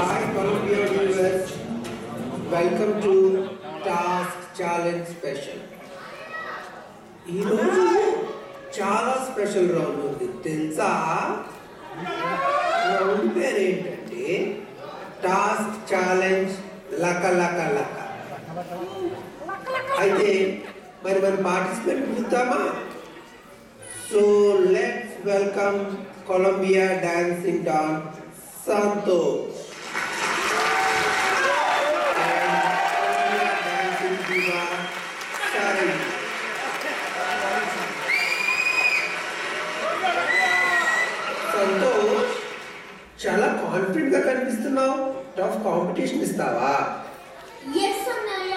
Hi, Columbia viewers. Welcome to Task Challenge Special. ఈరోజు చాలా special round ఉంది తెలుసా? రౌండ్ పేరు ఏంటంటే టాస్క్ ఛాలెంజ్ లక లక లక. అయితే మరి మన పార్టిసిపెంట్ పిలుద్దామా? So let's welcome Colombia dancing don Santosh. Santosh, చాలా కాన్ఫిడెంట్ గా కనిపిస్తున్నావు. టఫ్ కాంపిటీషన్ ఇస్తావా? ఎస్ అన్నయ్య,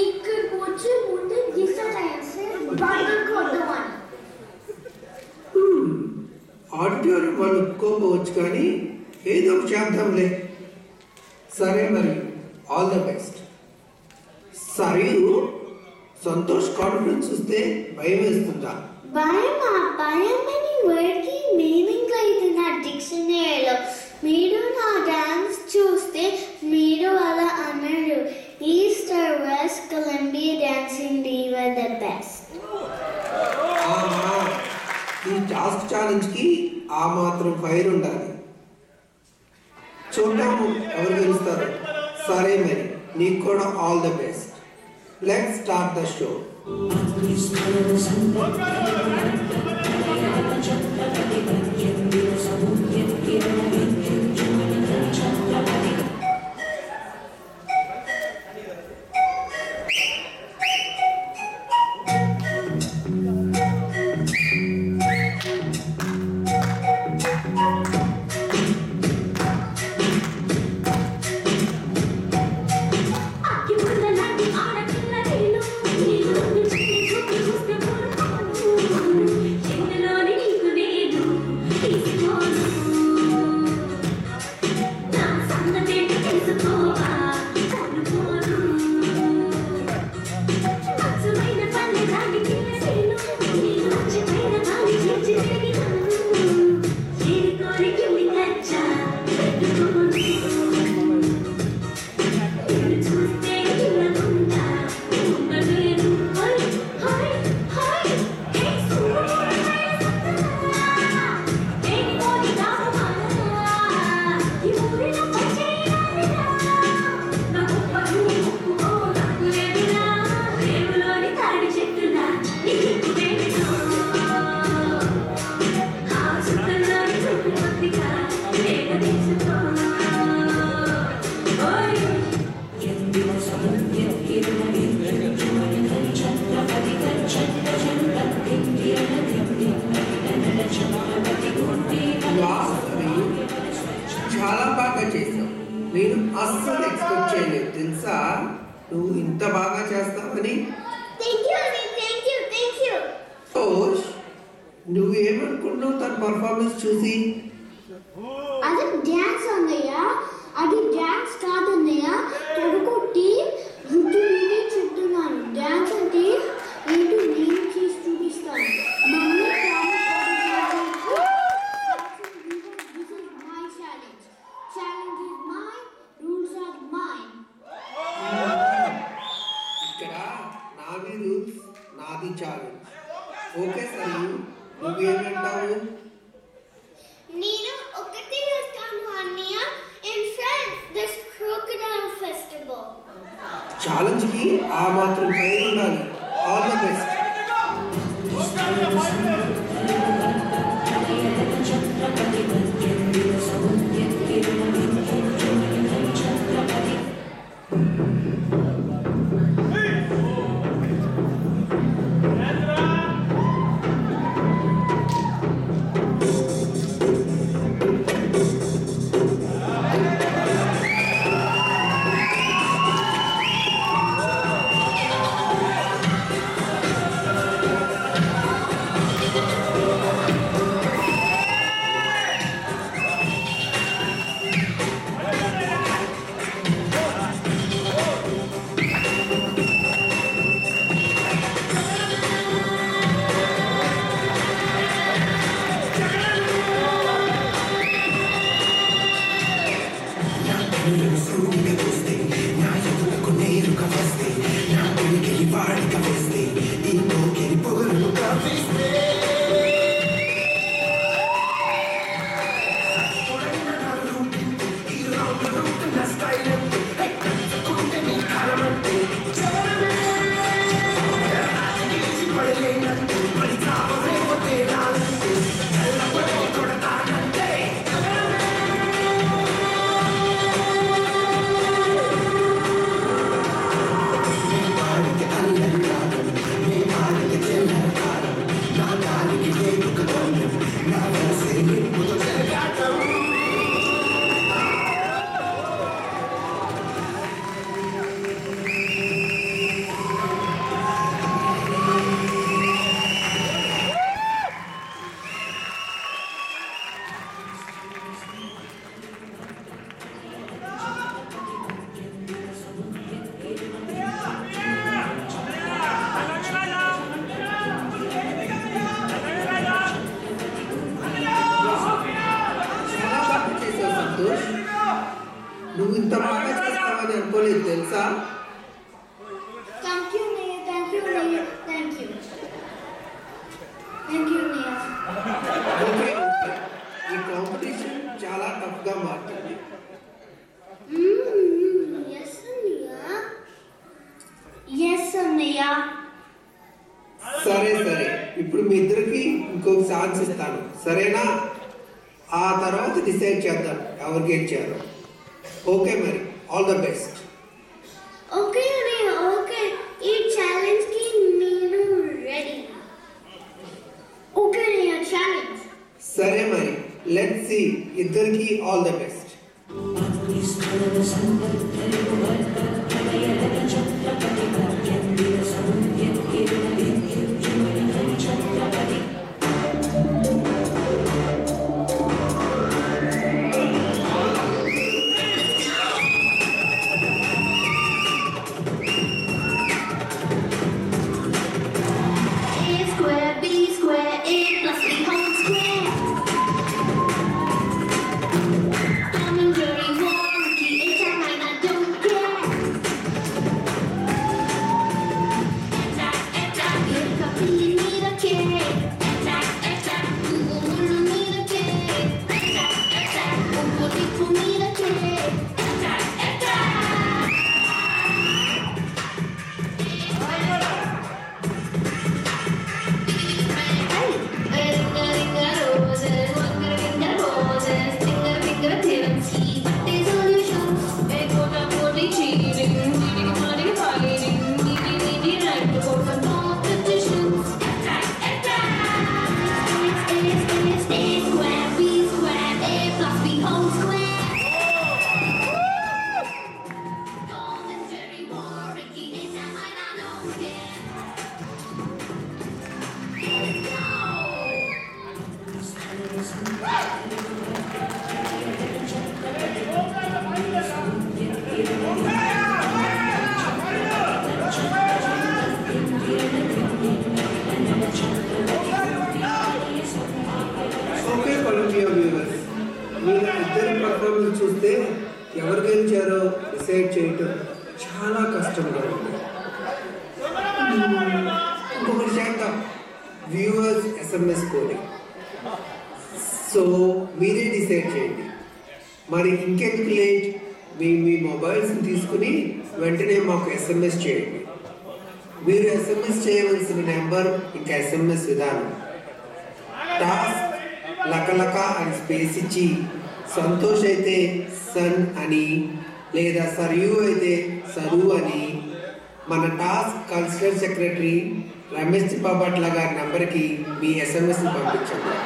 ఇక్కడికి వచ్చి ముందు డిసైడ్ కొడదామని. ఆడిటోరియం వాళ్ళు ఒప్పుకోకపోవచ్చు కానీ ఏదో ఒకటి చేద్దాంలే. సరే మరి, all the best. Sarayu, Santosh confidence చూస్తే భయం వేస్తుందా? భయం అనే వర్డ్కి మీనింగ్ లేదు నా డిక్షనరీలో. మీరు నా డాన్స్ చూస్తే మీరు అలా అన్నారు. East or west, Colombia dancing diva the best. ఈ టాస్క్ ఛాలెంజ్ కి ఆ మాత్రం ఫైర్ ఉండాలి. చూద్దాము ఎవరు గెలుస్తారు. సరే మరి, నీకు కూడా all the best. Let's start the show. చాలా బాగా చేసావు. నేను అస్సలు ఎక్స్పెక్ట్ చేయలేదు తెలుసా నువ్వు ఇంత బాగా చేస్తావని. సంతోష్, నువ్వేమనుకున్నావు తన పర్ఫార్మెన్స్ చూసి? అది డ్యాన్స్ అన్నయ్య, అది డ్యాన్స్ కాదన్నయ్య. తొడగొట్టి రుచి మీదే చెప్తున్నాను. డ్యాన్స్ అంటే ఏంటో నేను చేసి చూపిస్తాను. ఇక్కడ నాది రూల్స్, నాది ఛాలెంజ్. ఓకే సరే, నువ్వేమంటావు? నేను ఒకటి చేస్తాను అన్నయ్య. In France this crocodile festival. Challenge కి ఆ మాత్రం ఫైర్ ఉండాలి. All the best. నువ్వు ఇంత బాగా చేస్తావని అనుకోలేదు తెలుసా? Thank you Niya, thank you Niya, thank you, thank you Niya. Okay, ఈ కాంపిటీషన్ చాలా టఫ్ గా మారుతుంది. Yes Niya, yes Niya. సరే సరే, ఇప్పుడు మీ ఇద్దరికి ఇంకొక ఛాన్స్ ఇస్తాను, సరేనా? ఆ తర్వాత డిసైడ్ చేద్దాం ఎవరు గెలిచారు. ఓకే మరి, all the best. Okay Niya, okay. ఈ ఛాలెంజ్ కి నేను రెడీ. Okay Niya, challenge. సరే మరి, లెట్స్ సీ, ఇద్దరికి all the best. Okay Colombia viewers, మీరు ఇద్దరు పర్ఫార్మెన్స్ చూస్తే ఎవరు గెలిచారో డిసైడ్ చేయటం చాలా కష్టంగా ఉంది. ఇంకొకటి చేద్దాం, వ్యూవర్స్ ఎస్ఎంఎస్ పోలింగ్. సో మీరే డిసైడ్ చేయండి. మరి ఇంకెందుకు లేట్, మీ మొబైల్స్ తీసుకుని వెంటనే మాకు ఎస్ఎంఎస్ చేయండి. మీరు ఎస్ఎంఎస్ చేయవలసిన నెంబర్ ఇంకా ఎస్ఎంఎస్ విధానం: టాస్క్ లకలక అని స్పేస్ ఇచ్చి, సంతోష్ అయితే సన్ అని, లేదా సరియు అయితే సరు అని, మన టాస్క్ కల్చరల్ సెక్రటరీ రమేష్ చిప్పాపట్ల గారి నెంబర్కి మీ ఎస్ఎంఎస్ని పంపించండి.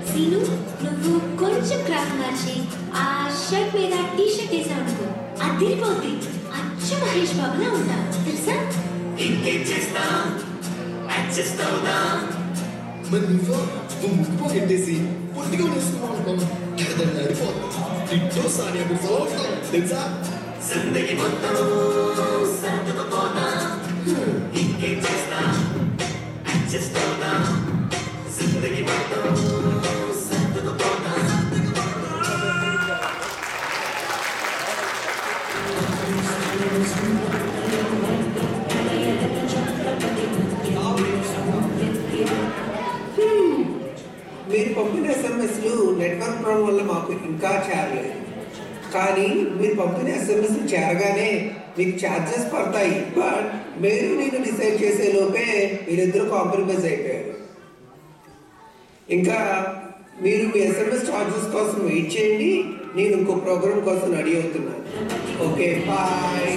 సీను నువ్వు కొంచెం క్రాఫ్ట్ మార్చి ఆ షర్ట్ మీద టీ షర్ట్ వేసావు అనుకో అదిరిపోద్ది అచ్చు మహేష్ బాబులా ఉంటావు తెలుసా ఇంకేం చేస్తా అడ్జస్ట్ అవుదా మరి నువ్వు ముక్కు పోగెట్టేసి పొట్టిగా వేసుకున్నావు అడిపోతుంది ఇంట్లో సానియా మిర్జా తెలుసా జిందగీ మొత్తం సర్దుకుపోతా ఇంకేం చేస్తా అడ్జస్ట్ అవుదా జిందగీ మొత్తం సర్దుకుపోతా మీరు పంపిన ఎస్ఎంఎస్లు నెట్వర్క్ ప్రాబ్లం వల్ల మాకు ఇంకా చేరలేదు. కానీ మీరు పంపిన ఎస్ఎంఎస్ చేరగానే మీకు ఛార్జెస్ పడతాయి. బట్ మీరు నేను డిసైడ్ చేసే లోపే మీరిద్దరు కాంప్రమైజ్ అయిపోయారు. ఇంకా మీరు మీ ఎస్ఎంఎస్ ఛార్జెస్ కోసం వెయిట్ చేయండి. నేను ఇంకో ప్రోగ్రామ్ కోసం రెడీ అవుతున్నాను. Okay bye.